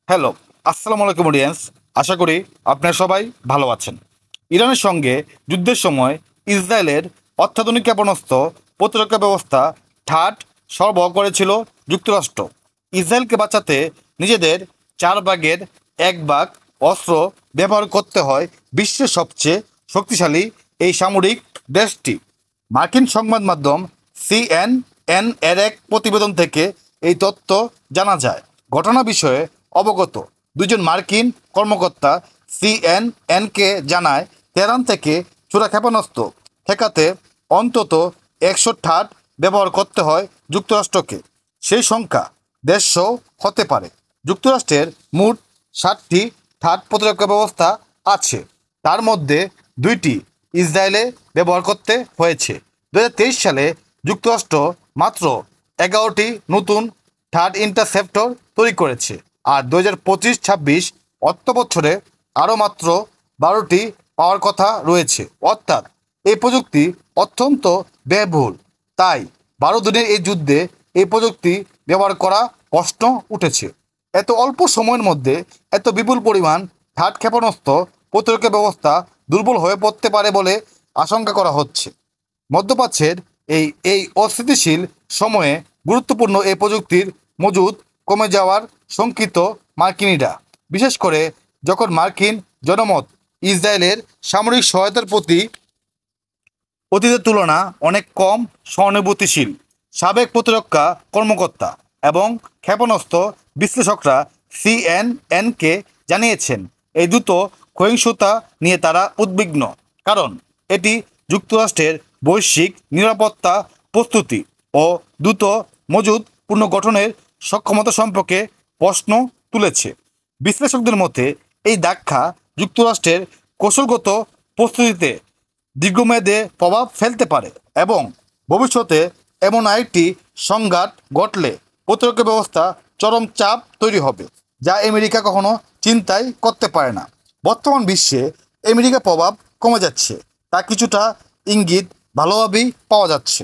Hello, আসসালামু আলাইকুম audience. আশা করি আপনারা সবাই ভালো আছেন। ইরানের সঙ্গে যুদ্ধের সময় ইসরায়েলের অত্যাধুনিক ক্ষেপণাস্ত্র প্রতিরক্ষা ব্যবস্থা ঠাট সরবরাহ করেছিল যুক্তরাষ্ট্র। ইসরায়েলকে বাঁচাতে নিজেদের 4 ভাগের 1 ভাগ অস্ত্র ব্যবহার করতে হয় বিশ্বের সবচেয়ে শক্তিশালী এই সামরিক দেশটি। মার্কিন সংবাদ মাধ্যম সিএনএন এর এক প্রতিবেদন থেকে এই তথ্য জানা যায়। ঘটনা বিষয়ে অবগত দুজন মার্কিন কর্মকর্তা সিএনএনকে জানায়, তেহরান থেকে ছোড়া ক্ষেপণাস্ত্র ঠেকাতে অন্তত 100 ঠাট ব্যবহার করতে হয় যুক্তরাষ্ট্রকে। সেই সংখ্যা 150 হতে পারে। যুক্তরাষ্ট্রের মোট 60টি ঠাট প্রতিরক্ষা ব্যবস্থা আছে, তার মধ্যে 2টি ইসরায়েলে ব্যবহার করতে হয়েছে। 2023 সালে যুক্তরাষ্ট্র মাত্র 11টি নতুন থার্ড ইন্টারসেপ্টর তৈরি করেছে, আর 2025-26 অর্থ বছরে আরও মাত্র 12টি পাওয়ার কথা রয়েছে। অর্থাৎ এই প্রযুক্তি অত্যন্ত ব্যয়বহুল। তাই 12 দিনের এই যুদ্ধে এই প্রযুক্তি ব্যবহার করা প্রশ্ন উঠেছে। এত অল্প সময়ের মধ্যে এত বিপুল পরিমাণ থার্ড ক্ষেপণাস্ত্র প্রতিরক্ষা ব্যবস্থা দুর্বল হয়ে পড়তে পারে বলে আশঙ্কা করা হচ্ছে। মধ্যপ্রাচ্যের এই এই অস্থিতিশীল সময়ে গুরুত্বপূর্ণ এই প্রযুক্তির মজুদ কমে যাওয়ার শঙ্কিত মার্কিনিরা, বিশেষ করে যখন মার্কিন জনমত ইসরায়েলের সামরিক সহায়তার প্রতি অতীতের তুলনা অনেক কম সহানুভূতিশীল। সাবেক প্রতিরক্ষা কর্মকর্তা এবং ক্ষেপণাস্ত্র বিশ্লেষকরা সিএনএনকে জানিয়েছেন, এই দ্রুত সহিংসতা নিয়ে তারা উদ্বিগ্ন, কারণ এটি যুক্তরাষ্ট্রের বৈশ্বিক নিরাপত্তা প্রস্তুতি ও দ্রুত মজুদ পুনর্গঠনের সক্ষমতা সম্পর্কে প্রশ্ন তুলেছে। বিশ্লেষকদের মতে এই ধাক্কা যুক্তরাষ্ট্রের কৌশলগত প্রস্তুতিতে দীর্ঘমেয়াদে প্রভাব ফেলতে পারে এবং ভবিষ্যতে এমন আরেকটি সংঘাত ঘটলে প্রতিরক্ষা ব্যবস্থা চরম চাপ তৈরি হবে, যা আমেরিকা কখনো চিন্তাই করতে পারে না। বর্তমান বিশ্বে আমেরিকার প্রভাব কমে যাচ্ছে, তা কিছুটা ইঙ্গিত ভালোভাবেই পাওয়া যাচ্ছে।